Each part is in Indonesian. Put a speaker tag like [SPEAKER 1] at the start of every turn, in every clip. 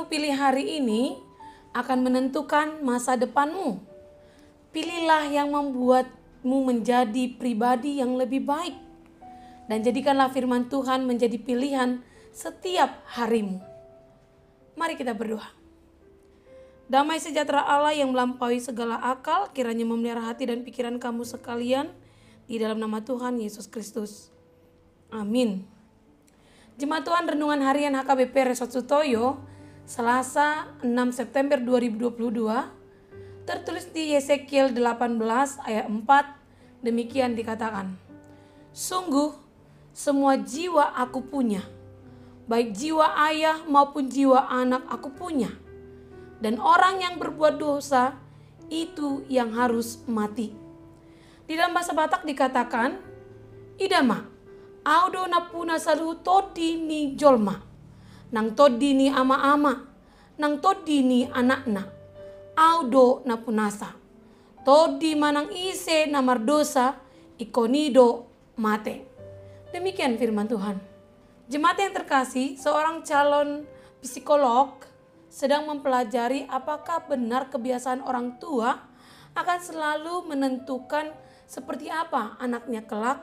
[SPEAKER 1] pilih hari ini akan menentukan masa depanmu. Pilihlah yang membuatmu menjadi pribadi yang lebih baik. Dan jadikanlah firman Tuhan menjadi pilihan setiap harimu. Mari kita berdoa. Damai sejahtera Allah yang melampaui segala akal, kiranya memelihara hati dan pikiran kamu sekalian di dalam nama Tuhan Yesus Kristus. Amin. Jemaat Tuhan Renungan Harian HKBP Resort Sutoyo, Selasa 6 September 2022, tertulis di Yesekiel 18 ayat 4, demikian dikatakan. Sungguh, semua jiwa aku punya, baik jiwa ayah maupun jiwa anak aku punya. Dan orang yang berbuat dosa, itu yang harus mati. Di dalam bahasa Batak dikatakan, idama, audo napuna salu todi ni jolma, nang todi ni ama-ama, nang todi ni anak-na, audo napunasa, todi manang ise namar dosa, ikonido mate. Demikian firman Tuhan. Jemaat yang terkasih, seorang calon psikolog sedang mempelajari apakah benar kebiasaan orang tua akan selalu menentukan seperti apa anaknya kelak.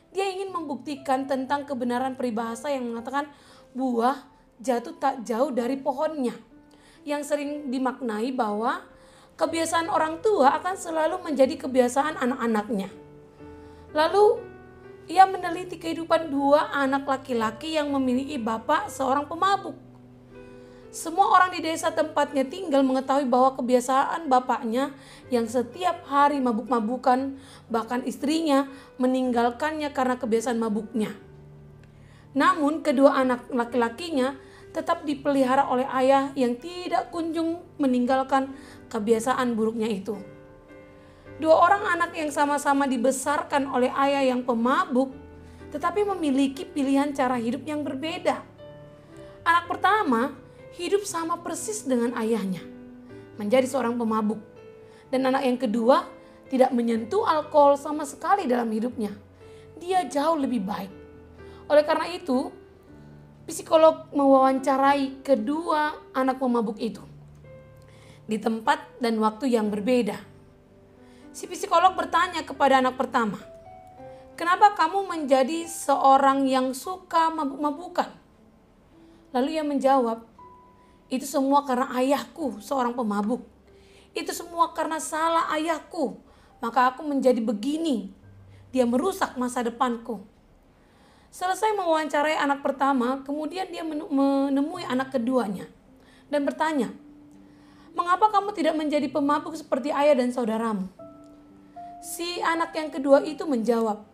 [SPEAKER 1] Dia ingin membuktikan tentang kebenaran peribahasa yang mengatakan buah jatuh tak jauh dari pohonnya, yang sering dimaknai bahwa kebiasaan orang tua akan selalu menjadi kebiasaan anak-anaknya. Lalu ia meneliti kehidupan dua anak laki-laki yang memiliki bapak seorang pemabuk. Semua orang di desa tempatnya tinggal mengetahui bahwa kebiasaan bapaknya yang setiap hari mabuk-mabukan, bahkan istrinya meninggalkannya karena kebiasaan mabuknya. Namun kedua anak laki-lakinya tetap dipelihara oleh ayah yang tidak kunjung meninggalkan kebiasaan buruknya itu. Dua orang anak yang sama-sama dibesarkan oleh ayah yang pemabuk, tetapi memiliki pilihan cara hidup yang berbeda. Anak pertama hidup sama persis dengan ayahnya, menjadi seorang pemabuk. Dan anak yang kedua tidak menyentuh alkohol sama sekali dalam hidupnya. Dia jauh lebih baik. Oleh karena itu, psikolog mewawancarai kedua anak pemabuk itu di tempat dan waktu yang berbeda. Si psikolog bertanya kepada anak pertama, "Kenapa kamu menjadi seorang yang suka mabuk-mabukan?" Lalu ia menjawab, "Itu semua karena ayahku seorang pemabuk. Itu semua karena salah ayahku. Maka aku menjadi begini. Dia merusak masa depanku." Selesai mewawancarai anak pertama, kemudian dia menemui anak keduanya dan bertanya, "Mengapa kamu tidak menjadi pemabuk seperti ayah dan saudaramu?" Si anak yang kedua itu menjawab,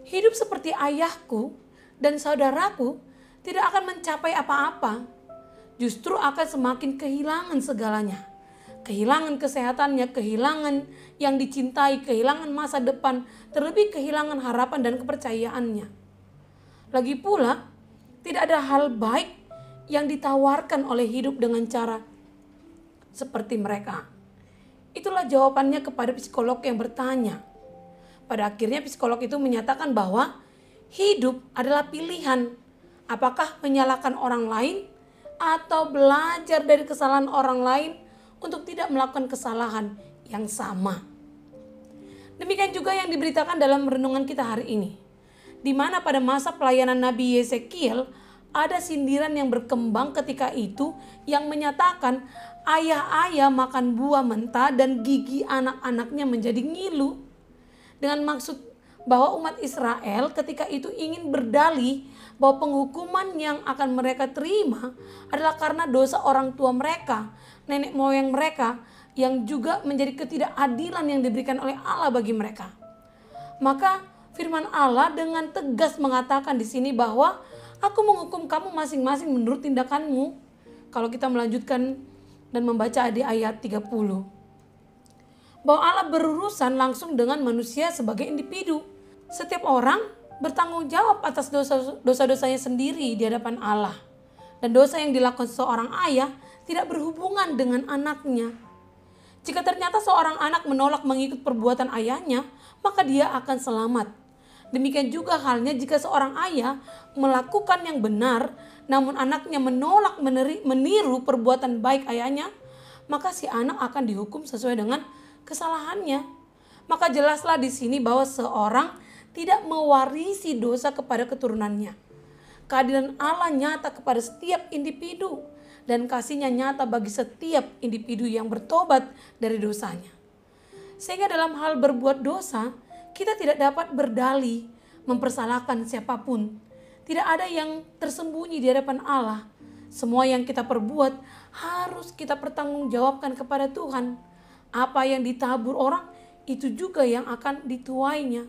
[SPEAKER 1] "Hidup seperti ayahku dan saudaraku tidak akan mencapai apa-apa. Justru akan semakin kehilangan segalanya. Kehilangan kesehatannya, kehilangan yang dicintai, kehilangan masa depan, terlebih kehilangan harapan dan kepercayaannya. Lagi pula, tidak ada hal baik yang ditawarkan oleh hidup dengan cara seperti mereka." Itulah jawabannya kepada psikolog yang bertanya. Pada akhirnya psikolog itu menyatakan bahwa hidup adalah pilihan. Apakah menyalahkan orang lain atau belajar dari kesalahan orang lain untuk tidak melakukan kesalahan yang sama. Demikian juga yang diberitakan dalam renungan kita hari ini, di mana pada masa pelayanan Nabi Yesekiel ada sindiran yang berkembang ketika itu yang menyatakan ayah-ayah makan buah mentah dan gigi anak-anaknya menjadi ngilu, dengan maksud bahwa umat Israel ketika itu ingin berdalih bahwa penghukuman yang akan mereka terima adalah karena dosa orang tua mereka, nenek moyang mereka, yang juga menjadi ketidakadilan yang diberikan oleh Allah bagi mereka. Maka firman Allah dengan tegas mengatakan di sini bahwa aku menghukum kamu masing-masing menurut tindakanmu. Kalau kita melanjutkan dan membaca di ayat 30. Bahwa Allah berurusan langsung dengan manusia sebagai individu. Setiap orang bertanggung jawab atas dosa-dosanya sendiri di hadapan Allah. Dan dosa yang dilakukan seorang ayah tidak berhubungan dengan anaknya. Jika ternyata seorang anak menolak mengikut perbuatan ayahnya, maka dia akan selamat. Demikian juga halnya jika seorang ayah melakukan yang benar, namun anaknya menolak meniru perbuatan baik ayahnya, maka si anak akan dihukum sesuai dengan kesalahannya. Maka jelaslah di sini bahwa seorang tidak mewarisi dosa kepada keturunannya. Keadilan Allah nyata kepada setiap individu dan kasihnya nyata bagi setiap individu yang bertobat dari dosanya. Sehingga dalam hal berbuat dosa, kita tidak dapat berdalih mempersalahkan siapapun. Tidak ada yang tersembunyi di hadapan Allah. Semua yang kita perbuat harus kita pertanggungjawabkan kepada Tuhan. Apa yang ditabur orang, itu juga yang akan dituainya.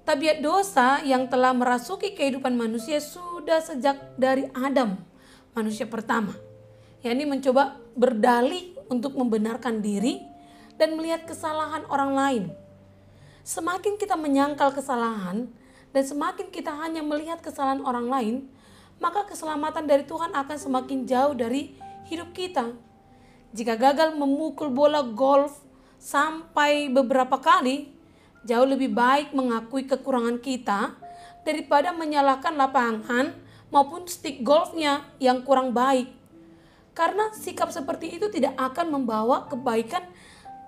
[SPEAKER 1] Tabiat dosa yang telah merasuki kehidupan manusia sudah sejak dari Adam, manusia pertama. Yakni mencoba berdalih untuk membenarkan diri dan melihat kesalahan orang lain. Semakin kita menyangkal kesalahan dan semakin kita hanya melihat kesalahan orang lain, maka keselamatan dari Tuhan akan semakin jauh dari hidup kita. Jika gagal memukul bola golf sampai beberapa kali, jauh lebih baik mengakui kekurangan kita daripada menyalahkan lapangan maupun stick golfnya yang kurang baik. Karena sikap seperti itu tidak akan membawa kebaikan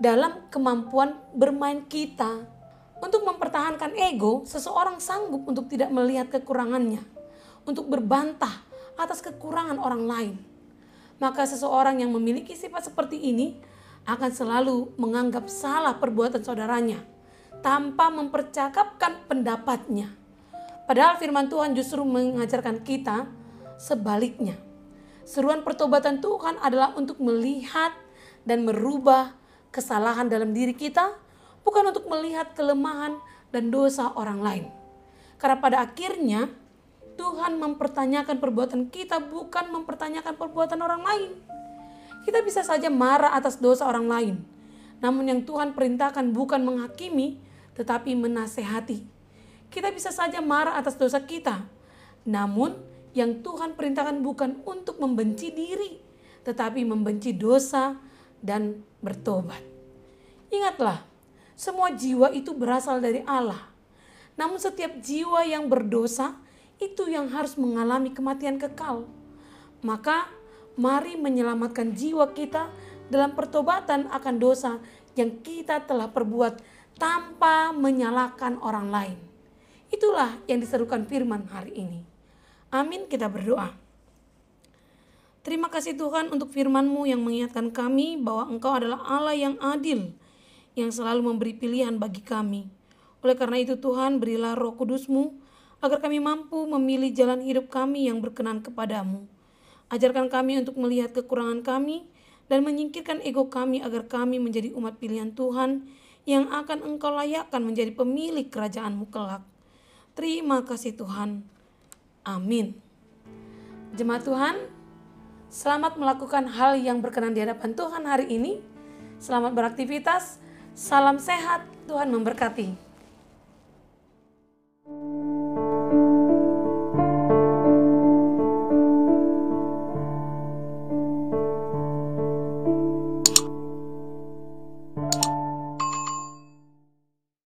[SPEAKER 1] dalam kemampuan bermain kita. Untuk mempertahankan ego, seseorang sanggup untuk tidak melihat kekurangannya, untuk berbantah atas kekurangan orang lain. Maka seseorang yang memiliki sifat seperti ini akan selalu menganggap salah perbuatan saudaranya tanpa mempercakapkan pendapatnya. Padahal firman Tuhan justru mengajarkan kita sebaliknya. Seruan pertobatan Tuhan adalah untuk melihat dan merubah kesalahan dalam diri kita, bukan untuk melihat kelemahan dan dosa orang lain. Karena pada akhirnya Tuhan mempertanyakan perbuatan kita, bukan mempertanyakan perbuatan orang lain. Kita bisa saja marah atas dosa orang lain, namun yang Tuhan perintahkan bukan menghakimi, tetapi menasehati. Kita bisa saja marah atas dosa kita, namun yang Tuhan perintahkan bukan untuk membenci diri, tetapi membenci dosa dan bertobat. Ingatlah, semua jiwa itu berasal dari Allah. Namun setiap jiwa yang berdosa itu yang harus mengalami kematian kekal. Maka mari menyelamatkan jiwa kita dalam pertobatan akan dosa yang kita telah perbuat tanpa menyalahkan orang lain. Itulah yang diserukan firman hari ini. Amin, kita berdoa. Terima kasih Tuhan untuk firman-Mu yang mengingatkan kami bahwa Engkau adalah Allah yang adil, yang selalu memberi pilihan bagi kami. Oleh karena itu Tuhan, berilah Roh Kudus-Mu agar kami mampu memilih jalan hidup kami yang berkenan kepadamu. Ajarkan kami untuk melihat kekurangan kami dan menyingkirkan ego kami agar kami menjadi umat pilihan Tuhan yang akan Engkau layakkan menjadi pemilik kerajaan-Mu kelak. Terima kasih Tuhan. Amin. Jemaat Tuhan, selamat melakukan hal yang berkenan di hadapan Tuhan hari ini. Selamat beraktivitas. Salam sehat. Tuhan memberkati.